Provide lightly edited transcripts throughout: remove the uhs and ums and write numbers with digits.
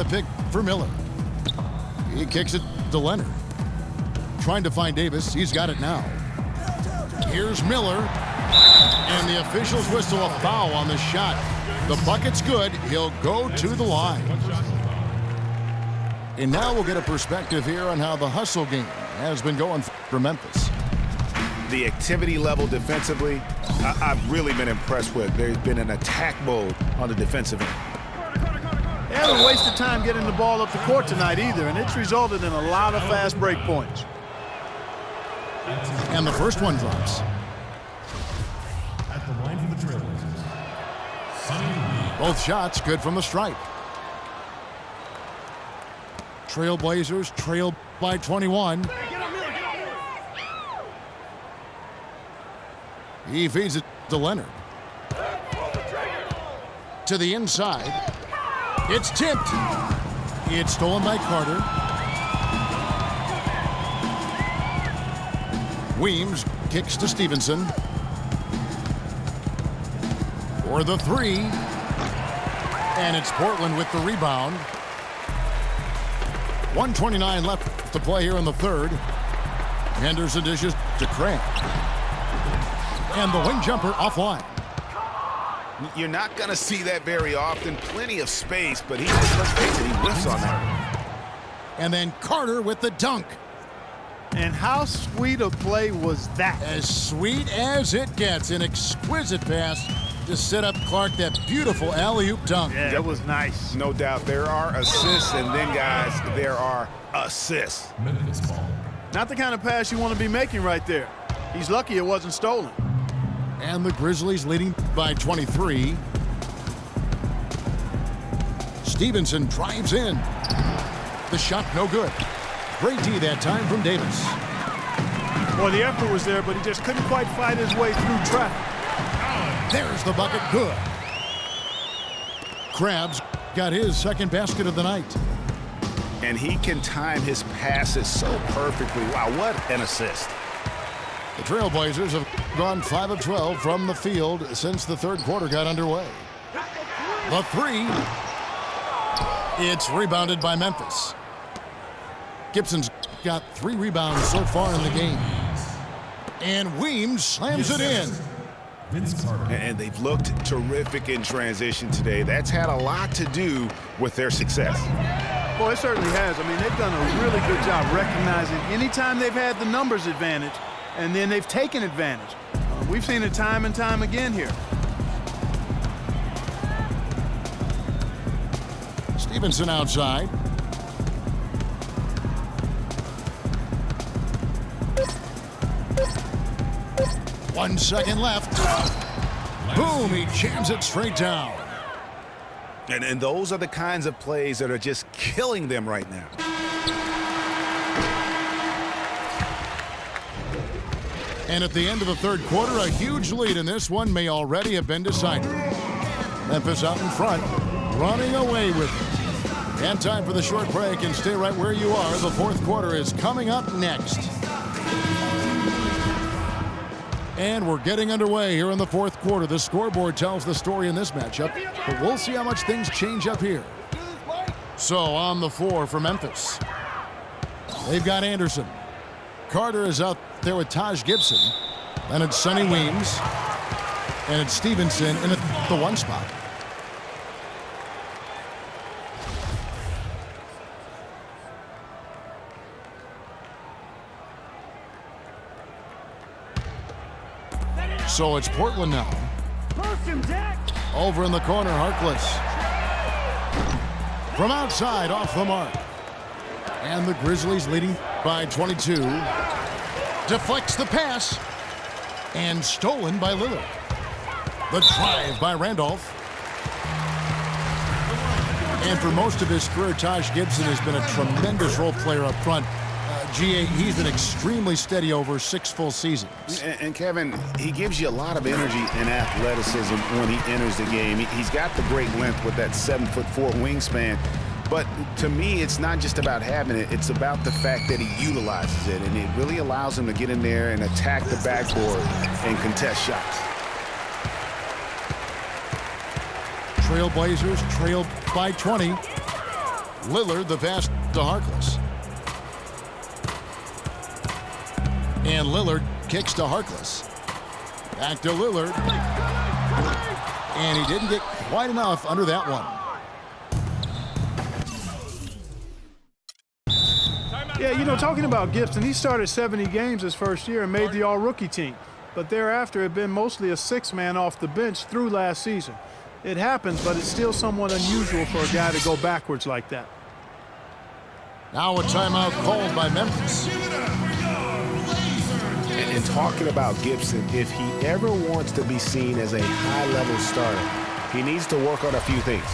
the pick for Miller. He kicks it to Leonard. Trying to find Davis. He's got it now. Here's Miller. And the officials whistle a foul on the shot. The bucket's good. He'll go to the line. And now we'll get a perspective here on how the hustle game has been going for Memphis. The activity level defensively, I've really been impressed with. There's been an attack mode on the defensive end. They haven't wasted time getting the ball up the court tonight either, and it's resulted in a lot of fast break points. And the first one drops. At the line for the Trailblazers, Sonny Weems. Both shots good from the stripe. Trailblazers trail by 21. He feeds it to Leonard. To the inside. It's tipped. It's stolen by Carter. Weems kicks to Stevenson. For the three. And it's Portland with the rebound. 1:29 left to play here in the third. Henderson dishes to Craig. And the wing jumper offline. You're not going to see that very often. Plenty of space, but let's face it, he whiffs on that. And then Carter with the dunk. And how sweet a play was that? As sweet as it gets. An exquisite pass to set up Clark. That beautiful alley-oop dunk. Yeah, that was nice. No doubt. There are assists, and then, guys, there are assists. Memphis ball. Not the kind of pass you want to be making right there. He's lucky it wasn't stolen. And the Grizzlies leading by 23. Stevenson drives in. The shot no good. Great D that time from Davis. Boy, the effort was there, but he just couldn't quite fight his way through traffic. There's the bucket, good. Krabs got his second basket of the night. And he can time his passes so perfectly. Wow, what an assist. The Trailblazers have gone 5 of 12 from the field since the third quarter got underway. The three. It's rebounded by Memphis. Gibson's got 3 rebounds so far in the game. And Weems slams it in. Vince Carter. And they've looked terrific in transition today. That's had a lot to do with their success. Boy, it certainly has. I mean, they've done a really good job recognizing anytime they've had the numbers advantage, and then they've taken advantage. We've seen it time and time again here. Stevenson outside. One second left. Boom, he jams it straight down. And those are the kinds of plays that are just killing them right now. And at the end of the third quarter, a huge lead in this one may already have been decided. Memphis out in front, running away with it. And time for the short break, and stay right where you are. The fourth quarter is coming up next. And we're getting underway here in the fourth quarter. The scoreboard tells the story in this matchup, but we'll see how much things change up here. So on the floor for Memphis, they've got Anderson. Carter is out there with Taj Gibson. Then it's Sonny Weems. And it's Stevenson in the one spot. So it's Portland now. Over in the corner, Harkless. From outside, off the mark. And the Grizzlies leading by 22. Deflects the pass. And stolen by Lillard. The drive by Randolph. And for most of his career, Taj Gibson has been a tremendous role player up front. GA, he's been extremely steady over 6 full seasons. And Kevin, he gives you a lot of energy and athleticism when he enters the game. He's got the great length with that 7'4" wingspan. But to me, it's not just about having it. It's about the fact that he utilizes it. And it really allows him to get in there and attack the backboard and contest shots. Trailblazers trail by 20. Lillard, the pass to Harkless. And Lillard kicks to Harkless. Back to Lillard. And he didn't get quite enough under that one. Yeah, you know, talking about Gibson, he started 70 games his first year and made the all-rookie team. But thereafter, had been mostly a six-man off the bench through last season. It happens, but it's still somewhat unusual for a guy to go backwards like that. Now a timeout called by Memphis. And talking about Gibson, if he ever wants to be seen as a high-level starter, he needs to work on a few things.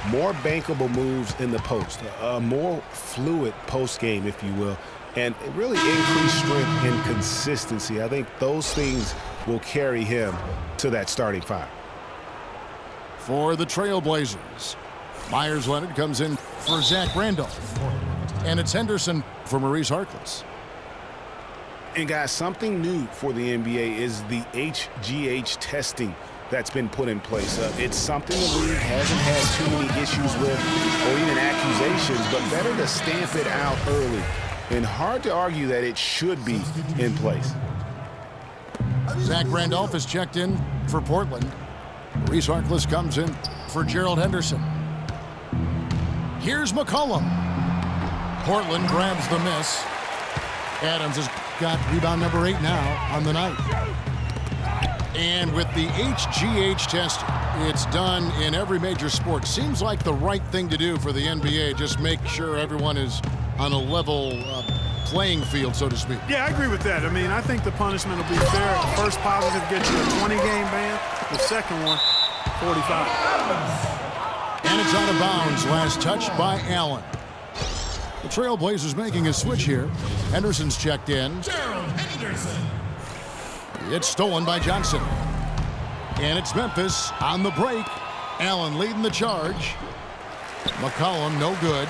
More bankable moves in the post, a more fluid post game, if you will, and really increased strength and consistency. I think those things will carry him to that starting five. For the Trailblazers, Myers Leonard comes in for Zach Randolph. And it's Henderson for Maurice Harkless. And guys, something new for the NBA is the HGH testing that's been put in place. It's something the league hasn't had too many issues with or even accusations, but better to stamp it out early. And hard to argue that it should be in place. Zach Randolph is checked in for Portland. Maurice Harkless comes in for Gerald Henderson. Here's McCollum. Portland grabs the miss. Adams has got rebound number 8 now on the night. And with the HGH test, it's done in every major sport. Seems like the right thing to do for the NBA. Just make sure everyone is on a level playing field, so to speak. Yeah, I agree with that. I mean, I think the punishment will be fair. The first positive gets you a 20-game ban. The second one, 45. And it's out of bounds. Last touch by Allen. The Trailblazers making a switch here. Henderson's checked in. Gerald Henderson. It's stolen by Johnson. And it's Memphis on the break. Allen leading the charge. McCollum no good.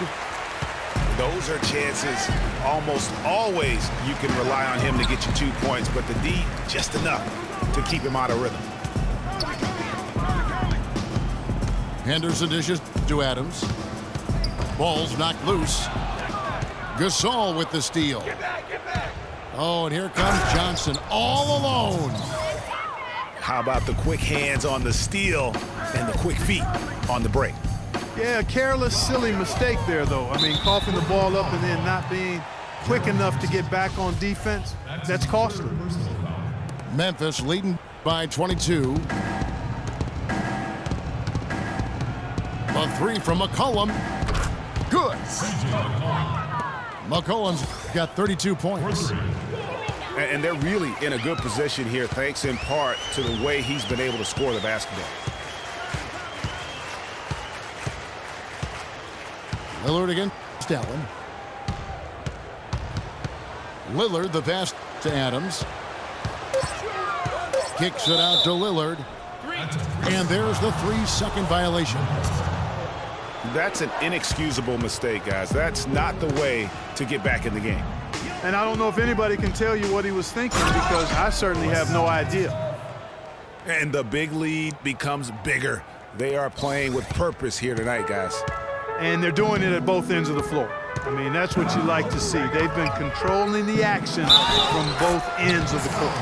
Those are chances almost always you can rely on him to get you 2 points, but the D just enough to keep him out of rhythm. Henderson dishes to Adams. Ball's knocked loose. Gasol with the steal. Oh, and here comes Johnson all alone. How about the quick hands on the steal and the quick feet on the break? Yeah, a careless, silly mistake there, though. I mean, coughing the ball up and then not being quick enough to get back on defense, that's costly. Memphis leading by 22. A 3 from McCollum. Good. McCollum's got 32 points. And they're really in a good position here, thanks in part to the way he's been able to score the basketball. Lillard against Allen. Lillard, the pass to Adams. Kicks it out to Lillard. And there's the 3-second violation. That's an inexcusable mistake, guys. That's not the way to get back in the game. And I don't know if anybody can tell you what he was thinking, because I certainly have no idea. And the big lead becomes bigger. They are playing with purpose here tonight, guys. And they're doing it at both ends of the floor. I mean, that's what you like to see. They've been controlling the action from both ends of the court.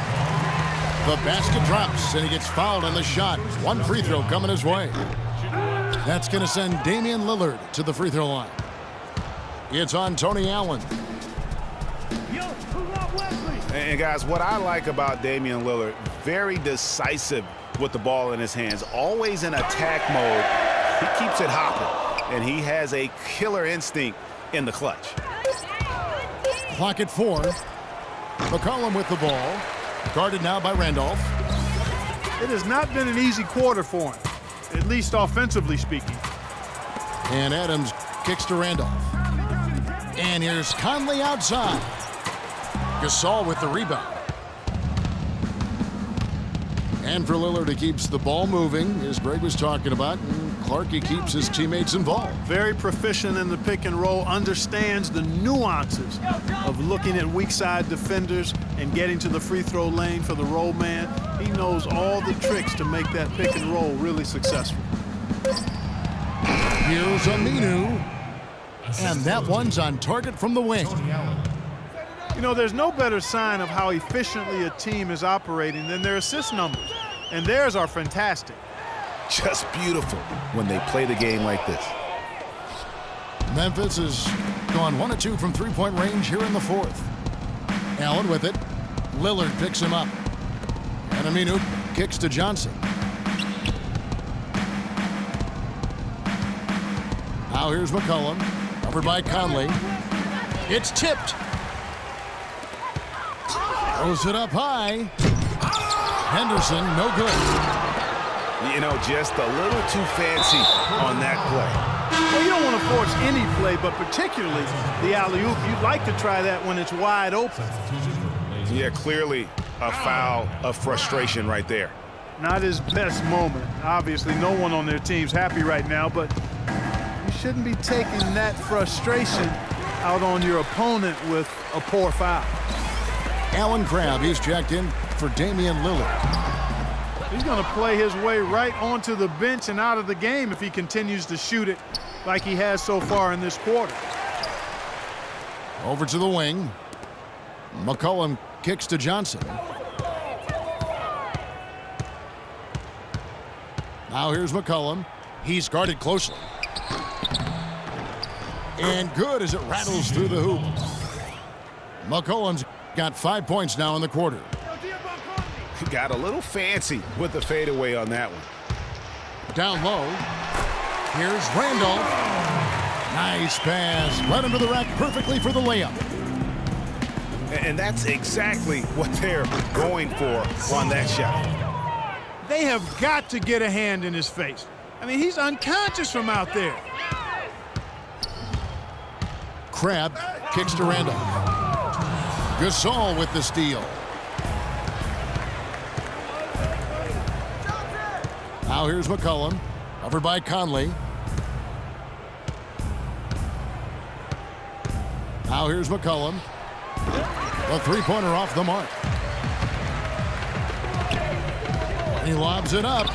The basket drops, and he gets fouled on the shot. One free throw coming his way. That's going to send Damian Lillard to the free throw line. It's on Tony Allen. And guys, what I like about Damian Lillard, very decisive with the ball in his hands, always in attack mode. He keeps it hopping, and he has a killer instinct in the clutch. Clock at 4. McCollum with the ball. Guarded now by Randolph. It has not been an easy quarter for him, at least offensively speaking. And Adams kicks to Randolph. And here's Conley outside. Gasol with the rebound. And for Lillard, he keeps the ball moving, as Greg was talking about. And Clark, he keeps his teammates involved. Very proficient in the pick and roll, understands the nuances of looking at weak side defenders and getting to the free throw lane for the roll man. He knows all the tricks to make that pick and roll really successful. Here's Aminu. And that one's on target from the wing. Tony Allen. You know, there's no better sign of how efficiently a team is operating than their assist numbers. And theirs are fantastic. Just beautiful when they play the game like this. Memphis has gone 1 of 2 from three-point range here in the fourth. Allen with it. Lillard picks him up. And Aminu kicks to Johnson. Now here's McCollum. Covered by Conley. It's tipped. Throws it up high. Henderson, no good. You know, just a little too fancy on that play. Well, you don't want to force any play, but particularly the alley-oop. You'd like to try that when it's wide open. Yeah, clearly a foul of frustration right there. Not his best moment. Obviously, no one on their team's happy right now, but you shouldn't be taking that frustration out on your opponent with a poor foul. Allen Crabbe, he's checked in for Damian Lillard. He's going to play his way right onto the bench and out of the game if he continues to shoot it like he has so far in this quarter. Over to the wing. McCollum kicks to Johnson. Now here's McCollum. He's guarded closely. And good as it rattles through the hoop. McCollum's got 5 points now in the quarter. Got a little fancy with the fadeaway on that one. Down low. Here's Randolph. Nice pass. Right under the rack perfectly for the layup. And that's exactly what they're going for on that shot. They have got to get a hand in his face. I mean, he's unconscious from out there. Crabbe kicks to Randolph. Gasol with the steal. Now here's McCollum. Covered by Conley. Now here's McCollum. A three-pointer off the mark. He lobs it up.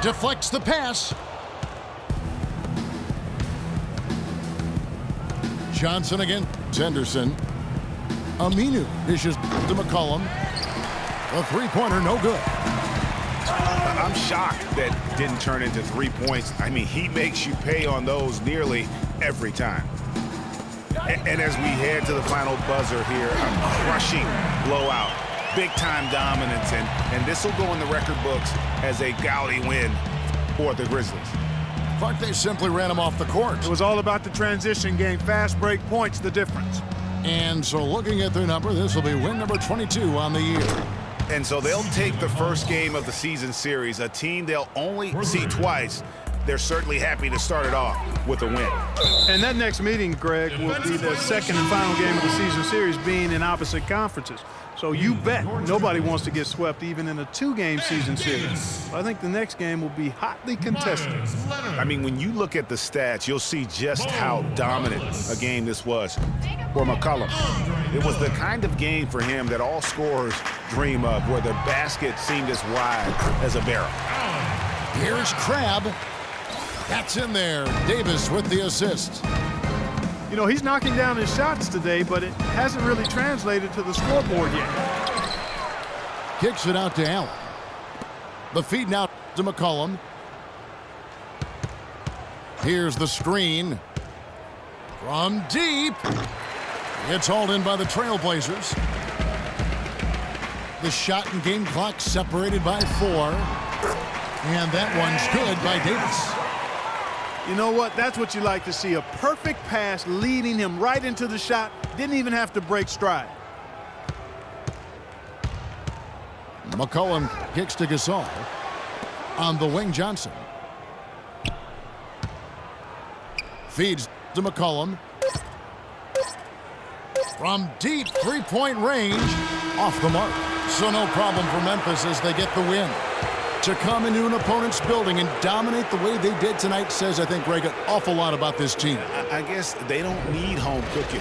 Deflects the pass. Johnson again. Henderson. Aminu dishes to McCollum. A three-pointer, no good. I'm shocked that didn't turn into 3 points. I mean, he makes you pay on those nearly every time. And as we head to the final buzzer here, a crushing blowout, big-time dominance, and this will go in the record books as a gaudy win for the Grizzlies. But they simply ran him off the court. It was all about the transition game. Fast break points, the difference. And so looking at their number, this will be win number 22 on the year. And so they'll take the first game of the season series, a team they'll only see twice. They're certainly happy to start it off with a win. And that next meeting, Greg, will be the second and final game of the season series, being in opposite conferences. So you bet nobody wants to get swept even in a two-game season series. I think the next game will be hotly contested. I mean, when you look at the stats, you'll see just how dominant a game this was for McCollum. It was the kind of game for him that all scorers dream of, where the basket seemed as wide as a barrel. Here's Crabbe. That's in there. Davis with the assist. You know, he's knocking down his shots today, but it hasn't really translated to the scoreboard yet. Kicks it out to Allen. The feed now to McCollum. Here's the screen. From deep. It's hauled in by the Trailblazers. The shot and game clock separated by 4. And that one's good by Davis. You know what? That's what you like to see. A perfect pass leading him right into the shot. Didn't even have to break stride. McCollum kicks to Gasol. On the wing, Johnson. Feeds to McCollum. From deep three-point range. Off the mark. So no problem for Memphis as they get the win. To come into an opponent's building and dominate the way they did tonight says, I think, Greg, an awful lot about this team. I guess they don't need home cooking.